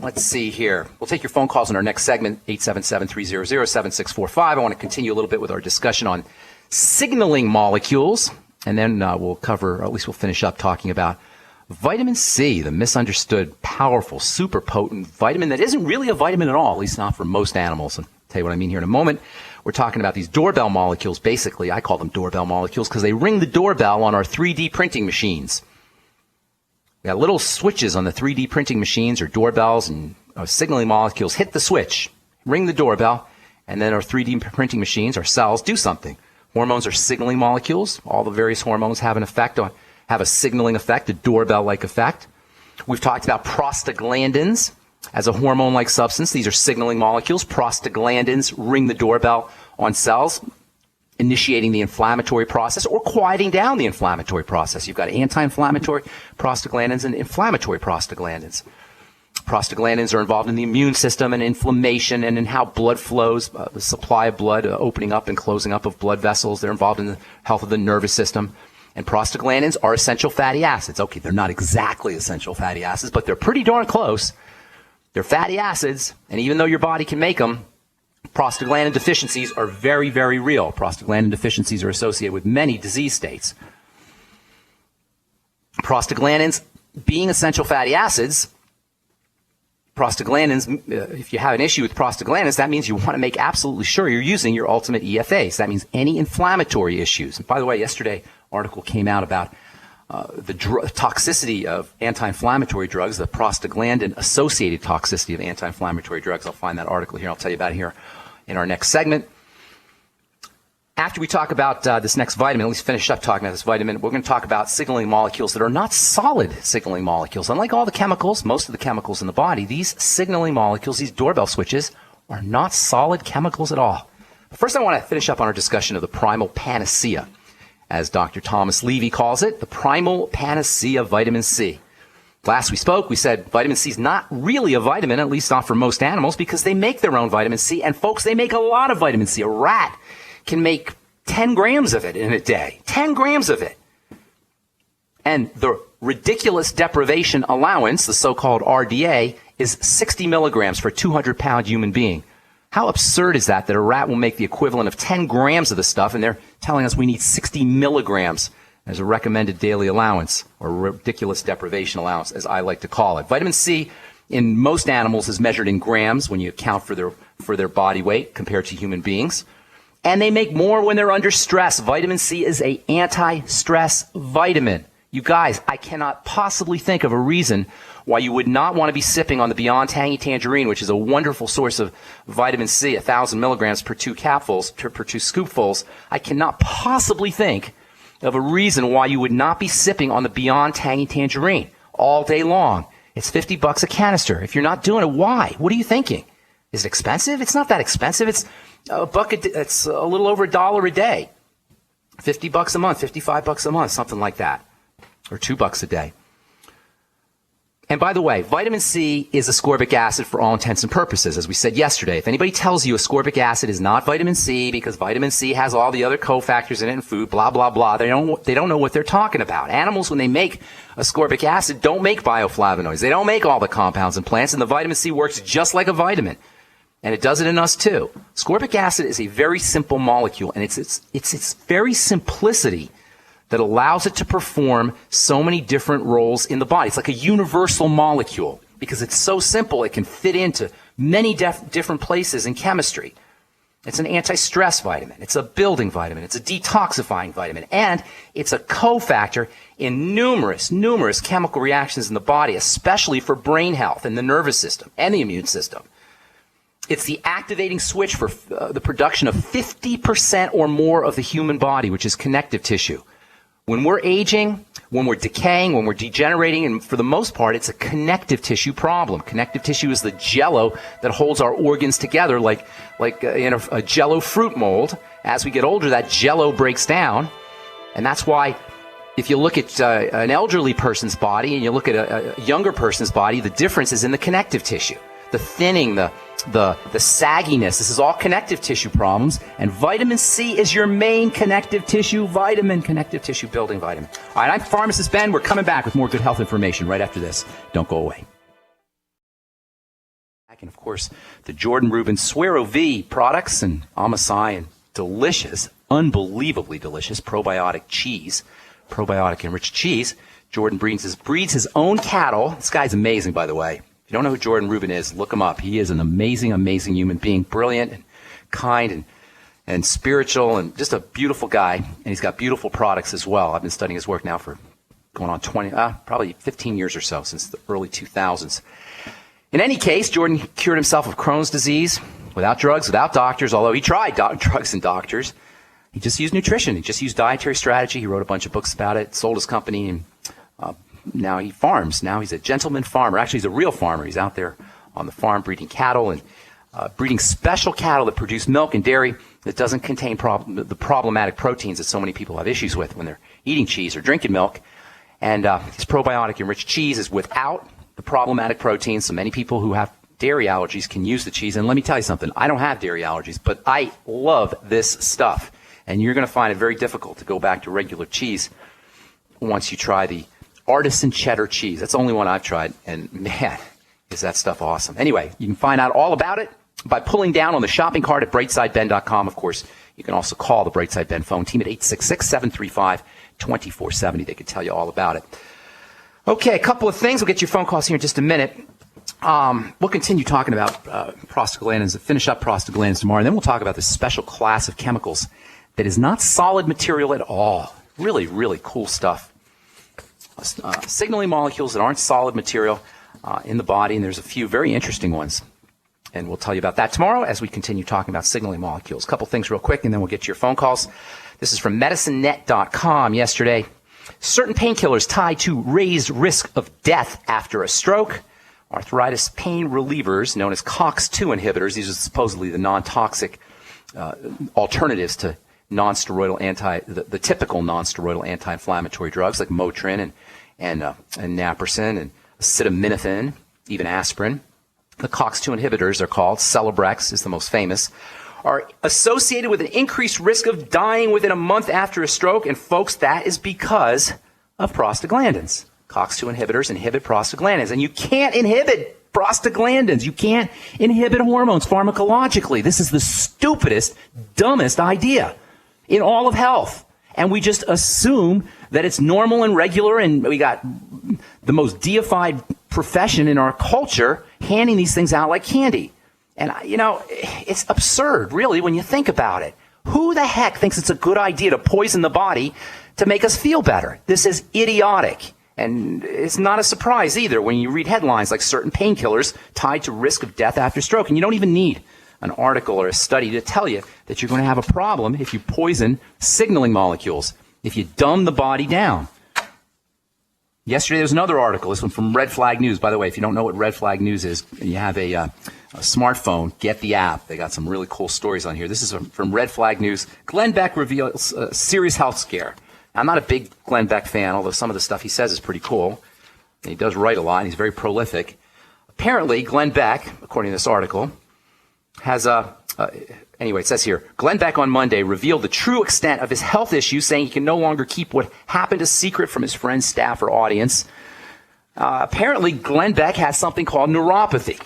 Let's see here. We'll take your phone calls in our next segment, 877-300-7645. I want to continue a little bit with our discussion on signaling molecules, and then we'll cover, or at least we'll finish up talking about vitamin C, the misunderstood, powerful, super potent vitamin that isn't really a vitamin at all, at least not for most animals. I'll tell you what I mean here in a moment. We're talking about these doorbell molecules. Basically, I call them doorbell molecules because they ring the doorbell on our 3D printing machines. We got little switches on the 3D printing machines or doorbells, and signaling molecules hit the switch, ring the doorbell, and then our 3D printing machines, our cells, do something. Hormones are signaling molecules. All the various hormones have a signaling effect, a doorbell-like effect. We've talked about prostaglandins as a hormone-like substance. These are signaling molecules. Prostaglandins ring the doorbell on cells, initiating the inflammatory process or quieting down the inflammatory process. You've got anti-inflammatory prostaglandins and inflammatory prostaglandins. Prostaglandins are involved in the immune system and inflammation and in how blood flows, the supply of blood, opening up and closing up of blood vessels. They're involved in the health of the nervous system. And prostaglandins are essential fatty acids. Okay, they're not exactly essential fatty acids, but they're pretty darn close. They're fatty acids, and even though your body can make them, prostaglandin deficiencies are very, very real. Prostaglandin deficiencies are associated with many disease states. Prostaglandins being essential fatty acids, prostaglandins, if you have an issue with prostaglandins, that means you want to make absolutely sure you're using your ultimate EFAs. That means any inflammatory issues. And by the way, yesterday, an article came out about the toxicity of anti-inflammatory drugs, the prostaglandin-associated toxicity of anti-inflammatory drugs. I'll find that article here. I'll tell you about it here in our next segment. After we talk about this next vitamin, at least finish up talking about this vitamin, we're going to talk about signaling molecules that are not solid signaling molecules. Unlike all the chemicals, most of the chemicals in the body, these signaling molecules, these doorbell switches, are not solid chemicals at all. But first, I want to finish up on our discussion of the primal panacea, as Dr. Thomas Levy calls it, the primal panacea of vitamin C. Last we spoke, we said vitamin C is not really a vitamin, at least not for most animals, because they make their own vitamin C. And folks, they make a lot of vitamin C. A rat can make 10 grams of it in a day. 10 grams of it. And the ridiculous deprivation allowance, the so-called RDA, is 60 milligrams for a 200-pound human being. How absurd is that a rat will make the equivalent of 10 grams of the stuff, and they're telling us we need 60 milligrams as a recommended daily allowance, or ridiculous deprivation allowance, as I like to call it. Vitamin C in most animals is measured in grams when you account for their body weight compared to human beings. And they make more when they're under stress. Vitamin C is an anti-stress vitamin. You guys, I cannot possibly think of a reason why you would not want to be sipping on the Beyond Tangy Tangerine, which is a wonderful source of vitamin C, 1,000 milligrams per two scoopfuls. I cannot possibly think of a reason why you would not be sipping on the Beyond Tangy Tangerine all day long. It's $50 a canister. If you're not doing it, why? What are you thinking? Is it expensive? It's not that expensive. It's it's a little over $1 a day. $50 a month, $55 a month, something like that. Or $2 a day. And by the way, vitamin C is ascorbic acid for all intents and purposes, as we said yesterday. If anybody tells you ascorbic acid is not vitamin C because vitamin C has all the other cofactors in it in food, blah, blah, blah, they don't know what they're talking about. Animals, when they make ascorbic acid, don't make bioflavonoids. They don't make all the compounds in plants, and the vitamin C works just like a vitamin. And it does it in us too. Ascorbic acid is a very simple molecule, and it's its very simplicity that allows it to perform so many different roles in the body. It's like a universal molecule because it's so simple it can fit into many different places in chemistry. It's an anti-stress vitamin. It's a building vitamin. It's a detoxifying vitamin. And it's a cofactor in numerous chemical reactions in the body, especially for brain health and the nervous system and the immune system. It's the activating switch for the production of 50% or more of the human body, which is connective tissue. When we're aging, when we're decaying, when we're degenerating, and for the most part, it's a connective tissue problem. Connective tissue is the jello that holds our organs together like in a jello fruit mold. As we get older, that jello breaks down, and that's why if you look at an elderly person's body and you look at a younger person's body, the difference is in the connective tissue. The thinning, the sagginess, this is all connective tissue problems, and vitamin C is your main connective tissue vitamin, connective tissue building vitamin. All right, I'm Pharmacist Ben. We're coming back with more good health information right after this. Don't go away. And of course, the Jordan Rubin Suero V products and Amasai and delicious, unbelievably delicious probiotic cheese, probiotic enriched cheese. Jordan breeds his own cattle. This guy's amazing, by the way. If you don't know who Jordan Rubin is, look him up. He is an amazing, amazing human being, brilliant and kind and spiritual and just a beautiful guy. And he's got beautiful products as well. I've been studying his work now for going on probably 15 years or so, since the early 2000s. In any case, Jordan cured himself of Crohn's disease without drugs, without doctors, although he tried drugs and doctors. He just used nutrition. He just used dietary strategy. He wrote a bunch of books about it, sold his company, and now he farms. Now he's a gentleman farmer. Actually, he's a real farmer. He's out there on the farm breeding cattle and breeding special cattle that produce milk and dairy that doesn't contain the problematic proteins that so many people have issues with when they're eating cheese or drinking milk. And his probiotic-enriched cheese is without the problematic proteins, so many people who have dairy allergies can use the cheese. And let me tell you something. I don't have dairy allergies, but I love this stuff. And you're going to find it very difficult to go back to regular cheese once you try the artisan cheddar cheese. That's the only one I've tried. And man, is that stuff awesome. Anyway, you can find out all about it by pulling down on the shopping cart at brightsideben.com. Of course, you can also call the Brightside Ben phone team at 866-735-2470. They can tell you all about it. Okay, a couple of things. We'll get your phone calls here in just a minute. We'll continue talking about prostaglandins, finish up prostaglandins tomorrow, and then we'll talk about this special class of chemicals that is not solid material at all. Really, really cool stuff. Signaling molecules that aren't solid material in the body, and there's a few very interesting ones. And we'll tell you about that tomorrow as we continue talking about signaling molecules. A couple things real quick, and then we'll get to your phone calls. This is from medicinenet.com yesterday. Certain painkillers tied to raised risk of death after a stroke. Arthritis pain relievers, known as COX-2 inhibitors. These are supposedly the non-toxic alternatives to the typical non-steroidal anti-inflammatory drugs like Motrin and naproxen and acetaminophen, even aspirin. The COX-2 inhibitors are called, Celebrex is the most famous, are associated with an increased risk of dying within a month after a stroke. And folks, that is because of prostaglandins. COX-2 inhibitors inhibit prostaglandins. And you can't inhibit prostaglandins. You can't inhibit hormones pharmacologically. This is the stupidest, dumbest idea in all of health. And we just assume that it's normal and regular, and we got the most deified profession in our culture handing these things out like candy. And, it's absurd, really, when you think about it. Who the heck thinks it's a good idea to poison the body to make us feel better? This is idiotic. And it's not a surprise either when you read headlines like certain painkillers tied to risk of death after stroke. And you don't even need an article or a study to tell you that you're going to have a problem if you poison signaling molecules, if you dumb the body down. Yesterday, there was another article, this one from Red Flag News. By the way, if you don't know what Red Flag News is, and you have a smartphone, get the app. They got some really cool stories on here. This is from Red Flag News. Glenn Beck reveals serious health scare. I'm not a big Glenn Beck fan, although some of the stuff he says is pretty cool. And he does write a lot, and he's very prolific. Apparently, Glenn Beck, according to this article, has anyway, it says here, Glenn Beck on Monday revealed the true extent of his health issues, saying he can no longer keep what happened a secret from his friends, staff, or audience. Apparently, Glenn Beck has something called neuropathy.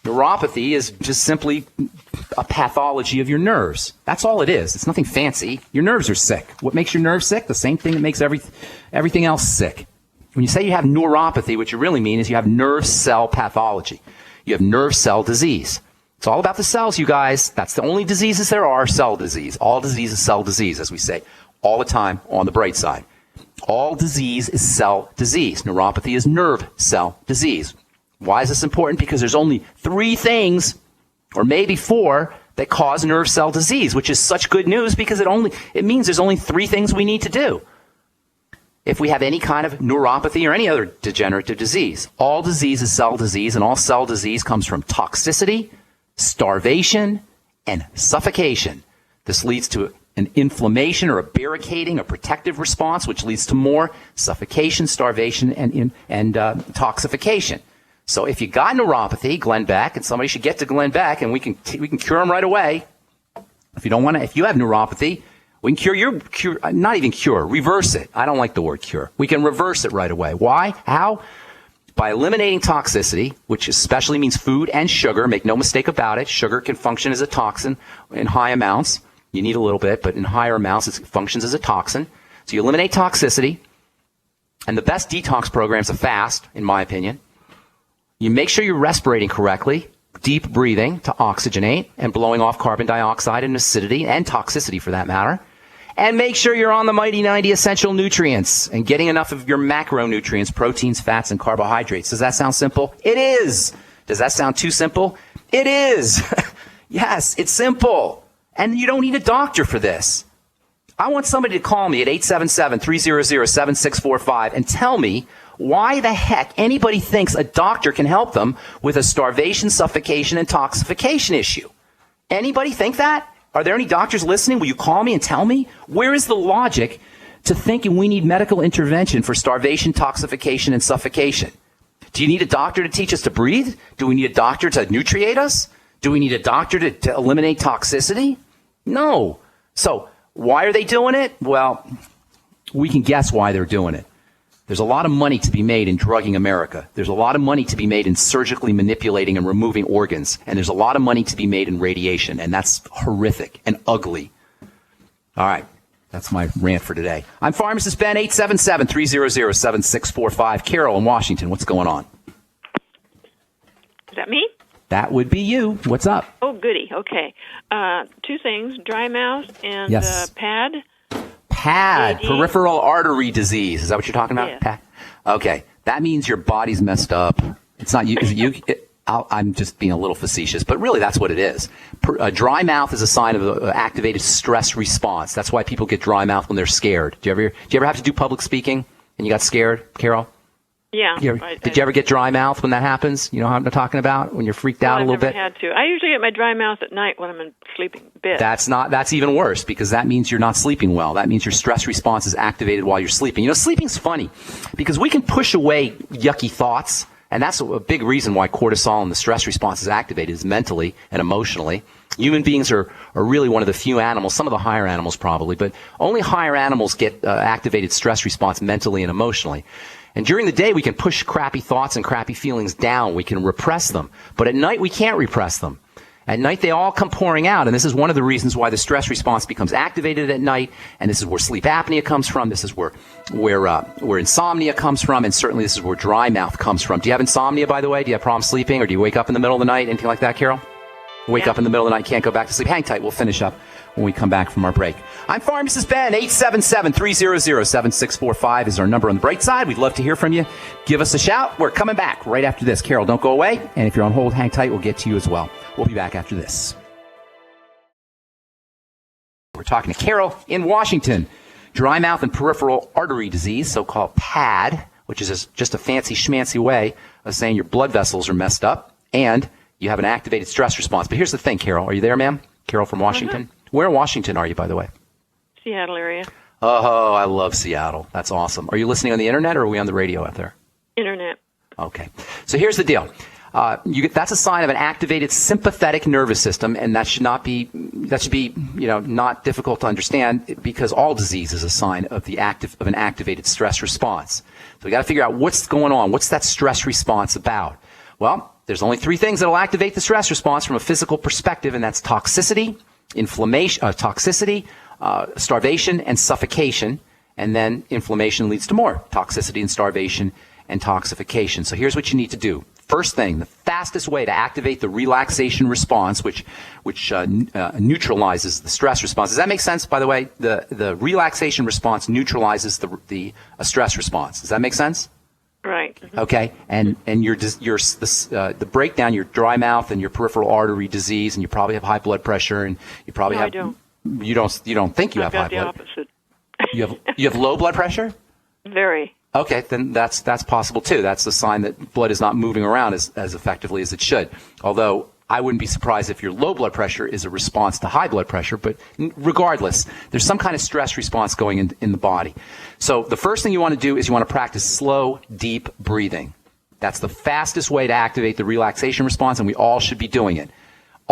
Neuropathy is just simply a pathology of your nerves. That's all it is. It's nothing fancy. Your nerves are sick. What makes your nerves sick? The same thing that makes everything else sick. When you say you have neuropathy, what you really mean is you have nerve cell pathology. You have nerve cell disease. It's all about the cells, you guys. That's the only diseases there are, cell disease. All disease is cell disease, as we say all the time on the bright side. All disease is cell disease. Neuropathy is nerve cell disease. Why is this important? Because there's only 3 things, or maybe 4, that cause nerve cell disease, which is such good news because it means there's only 3 things we need to do if we have any kind of neuropathy or any other degenerative disease. All disease is cell disease, and all cell disease comes from toxicity, starvation, and suffocation. This leads to an inflammation or a barricading, a protective response, which leads to more suffocation, starvation, and toxification. So if you got neuropathy, Glenn Beck, and somebody should get to Glenn Beck, and we can cure them right away. If you have neuropathy, we can reverse it. I don't like the word cure. We can reverse it right away. Why? How? By eliminating toxicity, which especially means food and sugar, make no mistake about it, sugar can function as a toxin in high amounts. You need a little bit, but in higher amounts, it functions as a toxin. So you eliminate toxicity, and the best detox program is a fast, in my opinion. You make sure you're respirating correctly, deep breathing to oxygenate, and blowing off carbon dioxide and acidity, and toxicity for that matter. And make sure you're on the Mighty 90 essential nutrients and getting enough of your macronutrients, proteins, fats, and carbohydrates. Does that sound simple? It is. Does that sound too simple? It is. Yes, it's simple. And you don't need a doctor for this. I want somebody to call me at 877-300-7645 and tell me why the heck anybody thinks a doctor can help them with a starvation, suffocation, and toxification issue. Anybody think that? Are there any doctors listening? Will you call me and tell me? Where is the logic to thinking we need medical intervention for starvation, toxification, and suffocation? Do you need a doctor to teach us to breathe? Do we need a doctor to nutriate us? Do we need a doctor to eliminate toxicity? No. So why are they doing it? Well, we can guess why they're doing it. There's a lot of money to be made in drugging America. There's a lot of money to be made in surgically manipulating and removing organs. And there's a lot of money to be made in radiation. And that's horrific and ugly. All right. That's my rant for today. I'm Pharmacist Ben, 877-300-7645. Carol in Washington, what's going on? Is that me? That would be you. What's up? Oh, goody. Okay. Two things, dry mouth and Yes. PAD. PAD, peripheral artery disease. Is that what you're talking about? Yes. PAD? Okay. That means your body's messed up. It's not you. Is it you? I'm just being a little facetious, but really that's what it is. A dry mouth is a sign of an activated stress response. That's why people get dry mouth when they're scared. Do you ever have to do public speaking and you got scared, Carol? Yeah. Did you ever get dry mouth when that happens? You know what I'm talking about? When you're freaked out a little bit? I've never had to. I usually get my dry mouth at night when I'm in sleeping bed. That's even worse because that means you're not sleeping well. That means your stress response is activated while you're sleeping. You know, sleeping's funny because we can push away yucky thoughts, and that's a big reason why cortisol and the stress response is activated is mentally and emotionally. Human beings are really one of the few animals, some of the higher animals probably, but only higher animals get activated stress response mentally and emotionally. And during the day, we can push crappy thoughts and crappy feelings down. We can repress them. But at night, we can't repress them. At night, they all come pouring out. And this is one of the reasons why the stress response becomes activated at night. And this is where sleep apnea comes from. This is where insomnia comes from. And certainly this is where dry mouth comes from. Do you have insomnia, by the way? Do you have problems sleeping? Or do you wake up in the middle of the night? Anything like that, Carol? Wake up in the middle of the night, can't go back to sleep. Hang tight. We'll finish up when we come back from our break. I'm Pharmacist Ben. 877-300-7645 is our number on the bright side. We'd love to hear from you. Give us a shout. We're coming back right after this. Carol, don't go away. And if you're on hold, hang tight. We'll get to you as well. We'll be back after this. We're talking to Carol in Washington. Dry mouth and peripheral artery disease, so-called PAD, which is just a fancy schmancy way of saying your blood vessels are messed up and you have an activated stress response. But here's the thing, Carol. Are you there, ma'am? Carol from Washington? Mm-hmm. Where in Washington are you, by the way? Seattle area. Oh, I love Seattle. That's awesome. Are you listening on the internet or are we on the radio out there? Internet. Okay. So here's the deal. That's a sign of an activated sympathetic nervous system, and that should be not difficult to understand because all disease is a sign of an activated stress response. So we got to figure out what's going on. What's that stress response about? Well, there's only three things that will activate the stress response from a physical perspective, and that's toxicity, starvation, and suffocation. And then inflammation leads to more toxicity and starvation and toxification. So here's what you need to do. First thing, the fastest way to activate the relaxation response, which neutralizes the stress response. Does that make sense, by the way? The relaxation response neutralizes the stress response. Does that make sense? Right. Mm-hmm. Okay, and the breakdown, your dry mouth and your peripheral artery disease, and you probably have high blood pressure, and you probably have. I don't. You don't think you have high blood. I've got the opposite. You have low blood pressure? Very. Okay, then that's possible too. That's the sign that blood is not moving around as effectively as it should. Although I wouldn't be surprised if your low blood pressure is a response to high blood pressure, but regardless, there's some kind of stress response going in the body. So the first thing you want to do is you want to practice slow, deep breathing. That's the fastest way to activate the relaxation response, and we all should be doing it.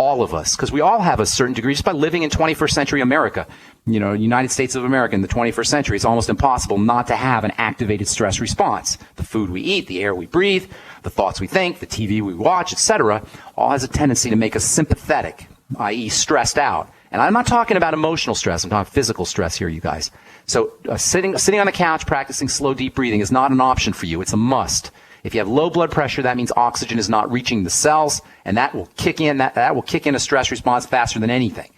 all of us, because we all have a certain degree, just by living in 21st century America, United States of America in the 21st century, it's almost impossible not to have an activated stress response. The food we eat, the air we breathe, the thoughts we think, the TV we watch, etc., all has a tendency to make us sympathetic, i.e. stressed out. And I'm not talking about emotional stress. I'm talking physical stress here, you guys. So sitting on the couch practicing slow, deep breathing is not an option for you. It's a must. If you have low blood pressure, that means oxygen is not reaching the cells, and that will kick in a stress response faster than anything.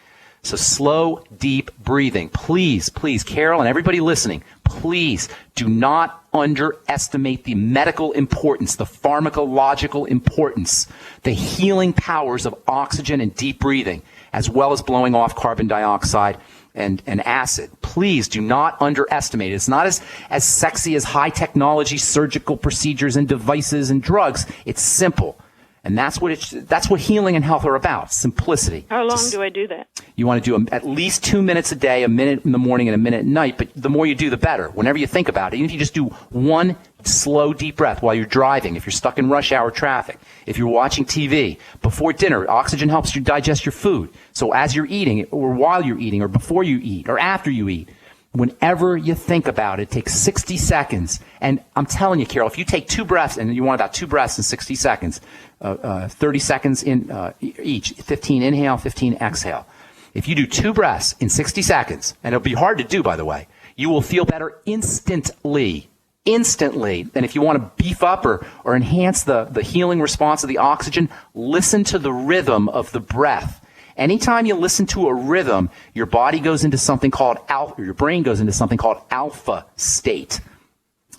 So slow, deep breathing. Please, Carol and everybody listening, please do not underestimate the medical importance, the pharmacological importance, the healing powers of oxygen and deep breathing, as well as blowing off carbon dioxide and acid. Please do not underestimate it. It's not as sexy as high technology surgical procedures and devices and drugs. It's simple. And that's what healing and health are about, simplicity. How long do I do that? You want to do at least 2 minutes a day, a minute in the morning and a minute at night, but the more you do, the better. Whenever you think about it, even if you just do one slow, deep breath while you're driving, if you're stuck in rush hour traffic, if you're watching TV, before dinner, oxygen helps you digest your food. So as you're eating, or while you're eating, or before you eat, or after you eat, whenever you think about it, take 60 seconds. And I'm telling you, Carol, if you take 2 breaths, and you want about 2 breaths in 60 seconds, 30 seconds in each, 15 inhale, 15 exhale. If you do 2 breaths in 60 seconds, and it'll be hard to do, by the way, you will feel better instantly. And if you want to beef up or enhance the healing response of the oxygen, listen to the rhythm of the breath. Anytime you listen to a rhythm, your body goes into something called alpha, or your brain goes into something called alpha state.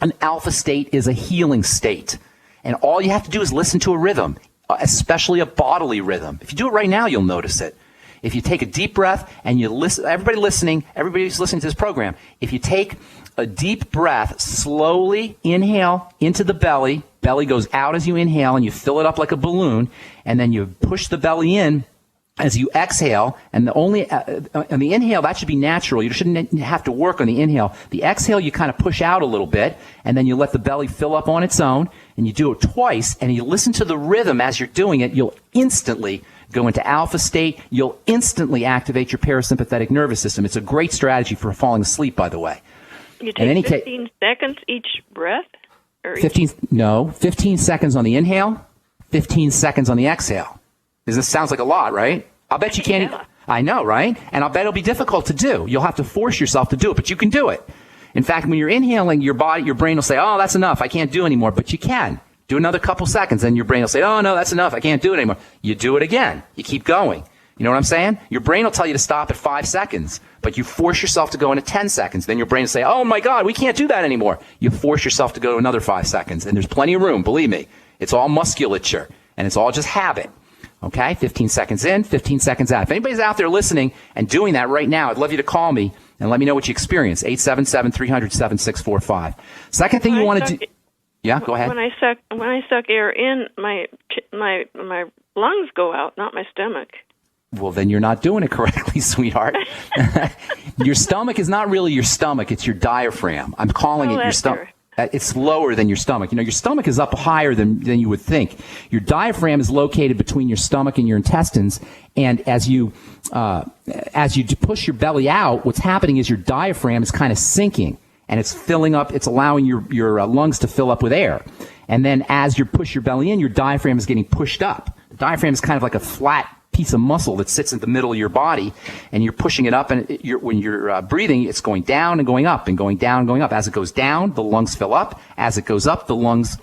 An alpha state is a healing state. And all you have to do is listen to a rhythm, especially a bodily rhythm. If you do it right now, you'll notice it. If you take a deep breath and you listen, everybody who's listening to this program, if you take a deep breath, slowly inhale into the belly goes out as you inhale, and you fill it up like a balloon, and then you push the belly in as you exhale, and on the inhale, that should be natural. You shouldn't have to work on the inhale. The exhale, you kind of push out a little bit, and then you let the belly fill up on its own, and you do it twice, and you listen to the rhythm as you're doing it. You'll instantly go into alpha state. You'll instantly activate your parasympathetic nervous system. It's a great strategy for falling asleep, by the way. You take 15 seconds each breath? Or 15 seconds on the inhale, 15 seconds on the exhale. This sounds like a lot, right? I'll bet you can't. Yeah. I know, right? And I'll bet it'll be difficult to do. You'll have to force yourself to do it, but you can do it. In fact, when you're inhaling, your brain will say, oh, that's enough. I can't do anymore. But you can. Do another couple seconds, and your brain will say, oh, no, that's enough. I can't do it anymore. You do it again. You keep going. You know what I'm saying? Your brain will tell you to stop at 5 seconds, but you force yourself to go into 10 seconds. Then your brain will say, oh, my God, we can't do that anymore. You force yourself to go to another 5 seconds, and there's plenty of room, believe me. It's all musculature, and it's all just habit. Okay, 15 seconds in, 15 seconds out. If anybody's out there listening and doing that right now, I'd love you to call me and let me know what you experience. 877-300-7645. Second thing you want to do. Yeah, go ahead. When I suck air in, my lungs go out, not my stomach. Well, then you're not doing it correctly, sweetheart. Your stomach is not really your stomach; it's your diaphragm. I'm calling it your stomach. It's lower than your stomach. Your stomach is up higher than you would think. Your diaphragm is located between your stomach and your intestines. And as you push your belly out, what's happening is your diaphragm is kind of sinking, and it's filling up. It's allowing your lungs to fill up with air. And then as you push your belly in, your diaphragm is getting pushed up. The diaphragm is kind of like a flat piece of muscle that sits in the middle of your body, and you're pushing it up, and when you're breathing, it's going down and going up and going down and going up. As it goes down, the lungs fill up. As it goes up, the lungs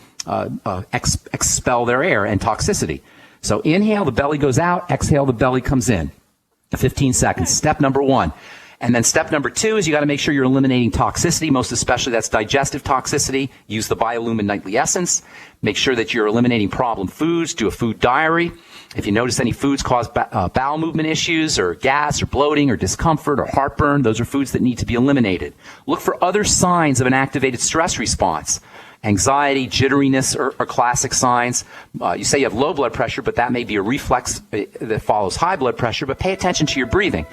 expel their air and toxicity. So inhale, the belly goes out. Exhale, the belly comes in. 15 seconds. Step number 1. And then step number 2 is you got to make sure you're eliminating toxicity, most especially that's digestive toxicity. Use the Biolumin Nightly Essence. Make sure that you're eliminating problem foods. Do a food diary. If you notice any foods cause bowel movement issues or gas or bloating or discomfort or heartburn, those are foods that need to be eliminated. Look for other signs of an activated stress response. Anxiety, jitteriness are classic signs. You say you have low blood pressure, but that may be a reflex that follows high blood pressure, but pay attention to your breathing.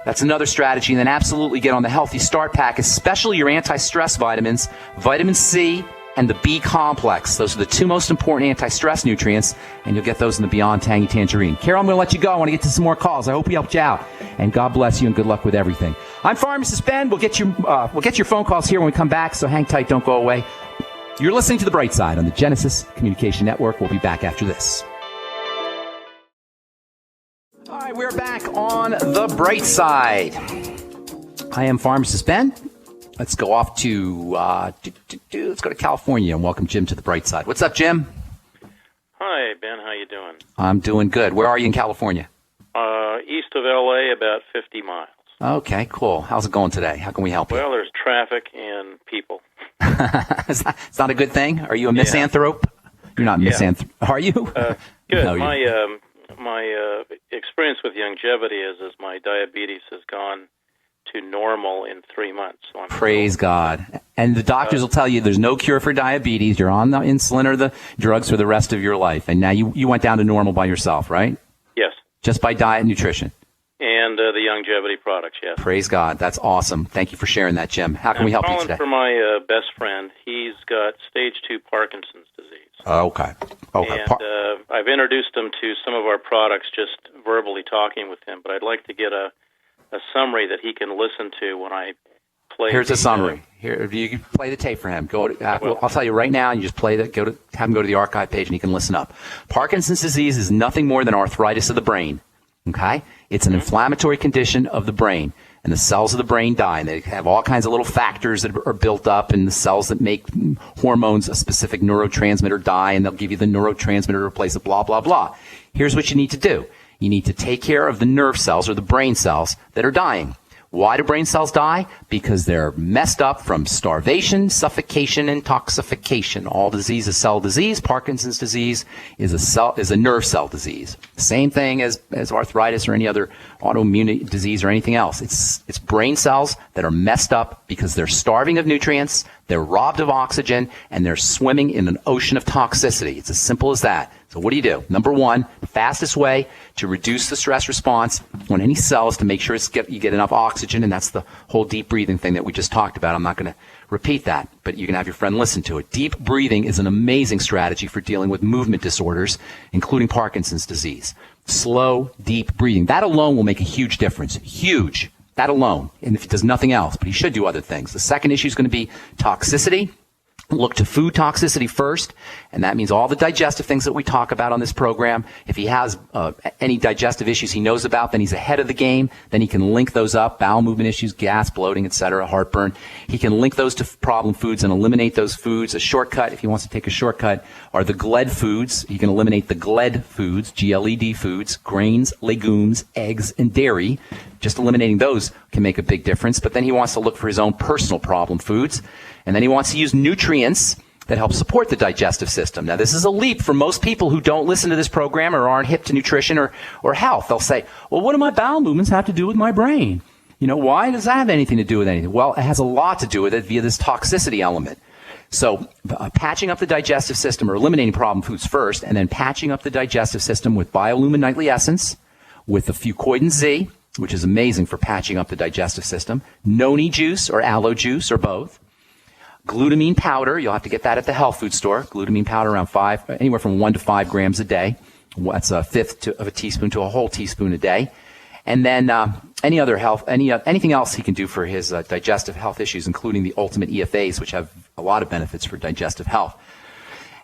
That's another strategy. And then absolutely get on the Healthy Start Pack, especially your anti-stress vitamins, vitamin C and the B complex. Those are the two most important anti-stress nutrients, and you'll get those in the Beyond Tangy Tangerine. Carol, I'm going to let you go. I want to get to some more calls. I hope we helped you out, and God bless you, and good luck with everything. I'm Pharmacist Ben. We'll get your phone calls here when we come back, so hang tight. Don't go away. You're listening to The Bright Side on the Genesis Communication Network. We'll be back after this. All right, we're back on The Bright Side. I am Pharmacist Ben. Let's go off to let's go to California and welcome Jim to The Bright Side. What's up, Jim? Hi, Ben. How you doing? I'm doing good. Where are you in California? East of L.A., about 50 miles. Okay, cool. How's it going today? How can we help you? Well, there's traffic and people. It's not a good thing? Are you a misanthrope? You're not misanthrope. Are you? Good. No, my experience with longevity is my diabetes has gone to normal in 3 months. So Praise God. And the doctors will tell you there's no cure for diabetes. You're on the insulin or the drugs for the rest of your life. And now you went down to normal by yourself, right? Yes. Just by diet and nutrition. And the longevity products, yes. Praise God. That's awesome. Thank you for sharing that, Jim. How can we help you today? I'm calling for my best friend. He's got stage 2 Parkinson's disease. Okay. And I've introduced him to some of our products, just verbally talking with him, but I'd like to get a summary that he can listen to when I play. Here's a summary. Here, you can play the tape for him. I'll tell you right now. You just play that. Have him go to the archive page, and he can listen up. Parkinson's disease is nothing more than arthritis of the brain. Okay, it's an inflammatory condition of the brain, and the cells of the brain die. And they have all kinds of little factors that are built up, and the cells that make hormones, a specific neurotransmitter, die, and they'll give you the neurotransmitter to replace it. Blah blah blah. Here's what you need to do. You need to take care of the nerve cells or the brain cells that are dying. Why do brain cells die? Because they're messed up from starvation, suffocation, and toxification. All disease is cell disease. Parkinson's disease is a nerve cell disease. Same thing as arthritis or any other autoimmune disease or anything else. It's brain cells that are messed up because they're starving of nutrients, they're robbed of oxygen, and they're swimming in an ocean of toxicity. It's as simple as that. So what do? Number one, the fastest way to reduce the stress response on any cells to make sure you get enough oxygen, and that's the whole deep breathing thing that we just talked about. I'm not going to repeat that, but you can have your friend listen to it. Deep breathing is an amazing strategy for dealing with movement disorders, including Parkinson's disease. Slow, deep breathing. That alone will make a huge difference. Huge. That alone. And if he does nothing else, but he should do other things. The second issue is going to be toxicity. Look to food toxicity first, and that means all the digestive things that we talk about on this program. If he has any digestive issues he knows about, then he's ahead of the game. Then he can link those up, bowel movement issues, gas, bloating, etc., heartburn. He can link those to problem foods and eliminate those foods. A shortcut, if he wants to take a shortcut, are the GLED foods. He can eliminate the GLED foods, GLED foods, grains, legumes, eggs, and dairy. Just eliminating those can make a big difference. But then he wants to look for his own personal problem foods. And then he wants to use nutrients that help support the digestive system. Now, this is a leap for most people who don't listen to this program or aren't hip to nutrition or health. They'll say, well, what do my bowel movements have to do with my brain? Why does that have anything to do with anything? Well, it has a lot to do with it via this toxicity element. So patching up the digestive system or eliminating problem foods first, and then patching up the digestive system with Biolumin Nightly Essence, with the Fucoidin Z, which is amazing for patching up the digestive system, noni juice or aloe juice or both, glutamine powder. You'll have to get that at the health food store. Glutamine powder around anywhere from 1 to 5 grams a day. That's a fifth of a teaspoon to a whole teaspoon a day. And then anything else he can do for his digestive health issues, including the ultimate EFAs, which have a lot of benefits for digestive health.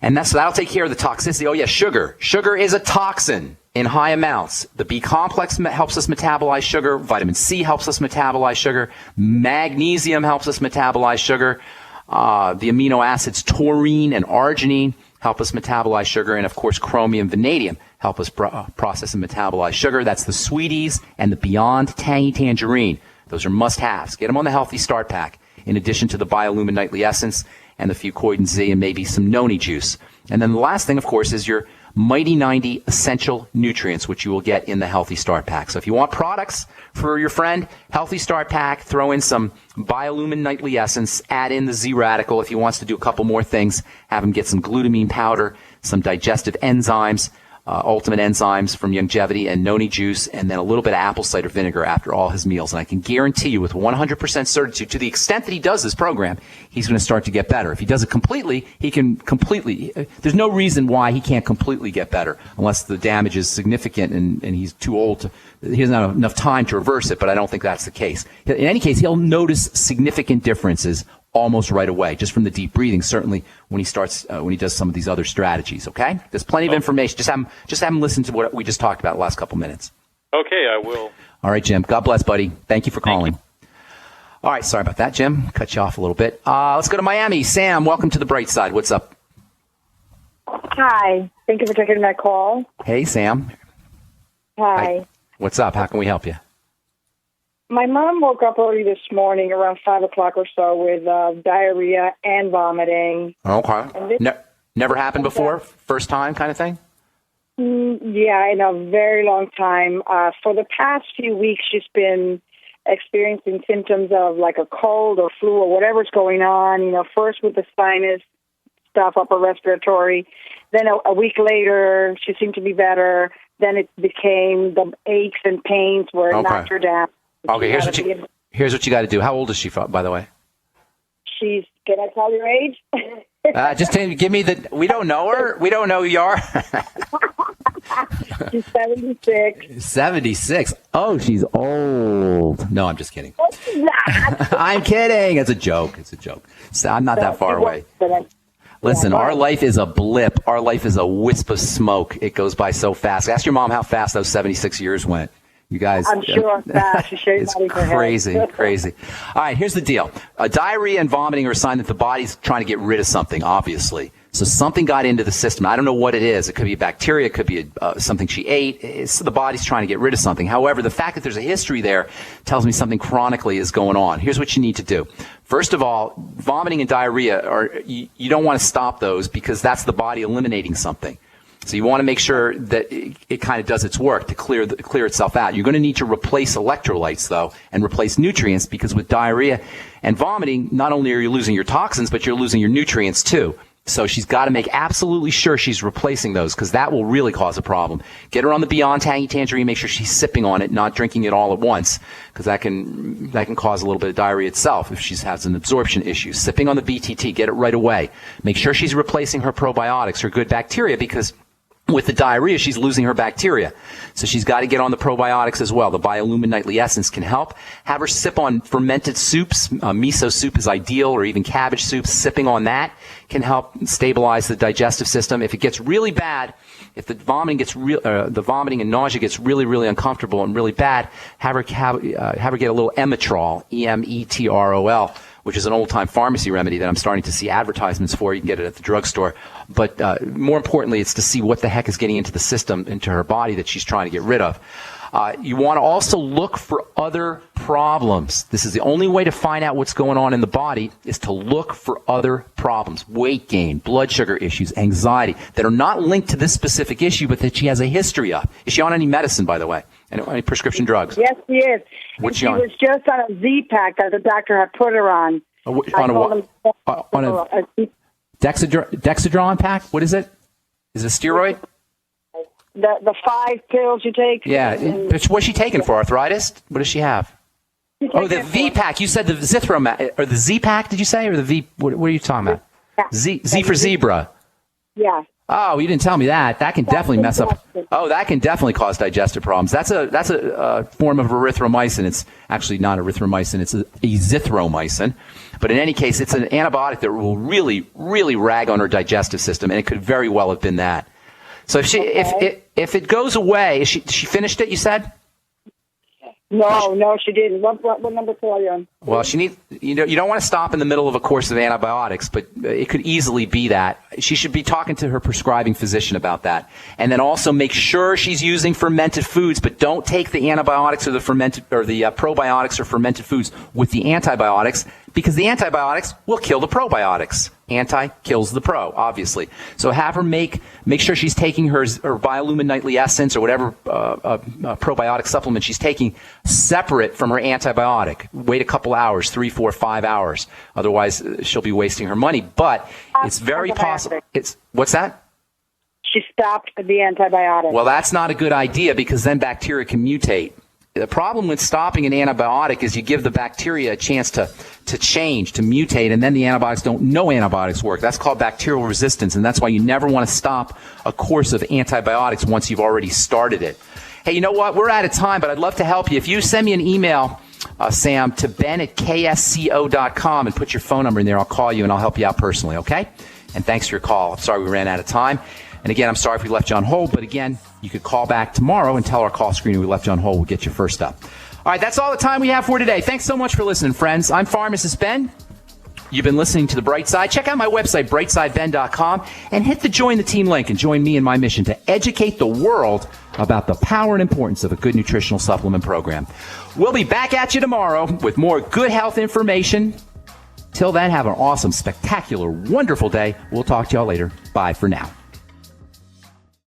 And so that'll take care of the toxicity. Oh yeah, sugar. Sugar is a toxin in high amounts. The B complex helps us metabolize sugar. Vitamin C helps us metabolize sugar. Magnesium helps us metabolize sugar. The amino acids taurine and arginine help us metabolize sugar, and of course chromium, vanadium help us process and metabolize sugar. That's the Sweeties and the Beyond Tangy Tangerine. Those are must-haves. Get them on the Healthy Start Pack, in addition to the Biolumin Nightly Essence and the Fucoidin Z and maybe some noni juice. And then the last thing, of course, is your Mighty 90 Essential Nutrients, which you will get in the Healthy Start Pack. So if you want products for your friend, Healthy Start Pack, throw in some Biolumin Nightly Essence, add in the Z Radical. If he wants to do a couple more things, have him get some glutamine powder, some digestive enzymes, Ultimate Enzymes from Longevity, and noni juice, and then a little bit of apple cider vinegar after all his meals. And I can guarantee you with 100% certitude, to the extent that he does this program, he's going to start to get better. If he does it completely, he can completely, there's no reason why he can't completely get better unless the damage is significant and he's too old to, he doesn't have enough time to reverse it, but I don't think that's the case. In any case, he'll notice significant differences almost right away, just from the deep breathing, certainly when he starts, when he does some of these other strategies, okay? There's plenty of information. Just have him listen to what we just talked about the last couple minutes. Okay, I will. All right, Jim. God bless, buddy. Thank you for calling. All right, sorry about that, Jim. Cut you off a little bit. Let's go to Miami. Sam, welcome to the bright side. What's up? Hi. Thank you for taking my call. Hey, Sam. Hi. What's up? How can we help you? My mom woke up early this morning around 5 o'clock or so with diarrhea and vomiting. Okay. Never happened before? First time kind of thing? Yeah, in a very long time. For the past few weeks, she's been experiencing symptoms of like a cold or flu or whatever's going on, first with the sinus stuff, upper respiratory. Then a week later, she seemed to be better. Then it became the aches and pains where it knocked her down. Okay, here's what you got to do. How old is she, by the way? Can I tell your age? Just give me we don't know her. We don't know who you are. She's 76. 76. Oh, she's old. No, I'm just kidding. I'm kidding. It's a joke. So I'm not that far away. Listen, our life is a blip. Our life is a wisp of smoke. It goes by so fast. Ask your mom how fast those 76 years went. You guys, I'm sure fast. It's crazy. All right, here's the deal. Diarrhea and vomiting are a sign that the body's trying to get rid of something, obviously. So something got into the system. I don't know what it is. It could be a bacteria. It could be something she ate. The body's trying to get rid of something. However, the fact that there's a history there tells me something chronically is going on. Here's what you need to do. First of all, vomiting and diarrhea, you don't want to stop those because that's the body eliminating something. So you want to make sure that it kind of does its work to clear itself out. You're going to need to replace electrolytes, though, and replace nutrients because with diarrhea and vomiting, not only are you losing your toxins, but you're losing your nutrients, too. So she's got to make absolutely sure she's replacing those because that will really cause a problem. Get her on the Beyond Tangy Tangerine. Make sure she's sipping on it, not drinking it all at once because that can cause a little bit of diarrhea itself if she has an absorption issue. Sipping on the BTT, get it right away. Make sure she's replacing her probiotics, her good bacteria, because with the diarrhea, she's losing her bacteria. So she's got to get on the probiotics as well. The Biolumin Nightly Essence can help. Have her sip on fermented soups. Miso soup is ideal, or even cabbage soup. Sipping on that can help stabilize the digestive system. If it gets really bad, if the vomiting and nausea gets really, really uncomfortable and really bad, have her get a little Emetrol, Emetrol, which is an old-time pharmacy remedy that I'm starting to see advertisements for. You can get it at the drugstore. But more importantly, it's to see what the heck is getting into the system, into her body that she's trying to get rid of. You want to also look for other problems. This is the only way to find out what's going on in the body is to look for other problems. Weight gain, blood sugar issues, anxiety that are not linked to this specific issue, but that she has a history of. Is she on any medicine, by the way? Any prescription drugs? Yes, she is. What's she on? was just on a Z-Pack that the doctor had put her on. On a Dexedrone pack? What is it? Is it a steroid? The 5 pills you take. Yeah. What's she taking for arthritis? What does she have? Oh, the V-Pack. You said the Zithromax, or the Z-Pack, did you say? Or the V, what are you talking about? Yeah. Z for zebra. Yeah. Oh, you didn't tell me that. That can definitely mess up. Oh, that can definitely cause digestive problems. That's a form of erythromycin. It's actually not erythromycin. It's azithromycin. But in any case, it's an antibiotic that will really, really rag on her digestive system, and it could very well have been that. So if it goes away, she finished it, you said? No, she didn't. What number 4 are you on? Well, you don't want to stop in the middle of a course of antibiotics, but it could easily be that. She should be talking to her prescribing physician about that. And then also make sure she's using fermented foods, but don't take the antibiotics or the probiotics or fermented foods with the antibiotics, because the antibiotics will kill the probiotics. Anti kills the pro, obviously. So have her make sure she's taking her Biolumin Nightly Essence or whatever probiotic supplement she's taking separate from her antibiotic. Wait a couple hours, 3, 4, 5 hours. Otherwise, she'll be wasting her money. But it's very possible. What's that? she stopped the antibiotic. Well, that's not a good idea because then bacteria can mutate. The problem with stopping an antibiotic is you give the bacteria a chance to change, to mutate, and then the antibiotics don't know antibiotics work. That's called bacterial resistance, and that's why you never want to stop a course of antibiotics once you've already started it. Hey, you know what? We're out of time, but I'd love to help you. If you send me an email, Sam, to ben@ksco.com and put your phone number in there, I'll call you and I'll help you out personally, okay? And thanks for your call. I'm sorry we ran out of time. And again, I'm sorry if we left you on hold, but again, you could call back tomorrow and tell our call screener we left you on hold. We'll get you first up. All right, that's all the time we have for today. Thanks so much for listening, friends. I'm Pharmacist Ben. You've been listening to The Bright Side. Check out my website, brightsideben.com, and hit the Join the Team link and join me in my mission to educate the world about the power and importance of a good nutritional supplement program. We'll be back at you tomorrow with more good health information. Till then, have an awesome, spectacular, wonderful day. We'll talk to y'all later. Bye for now.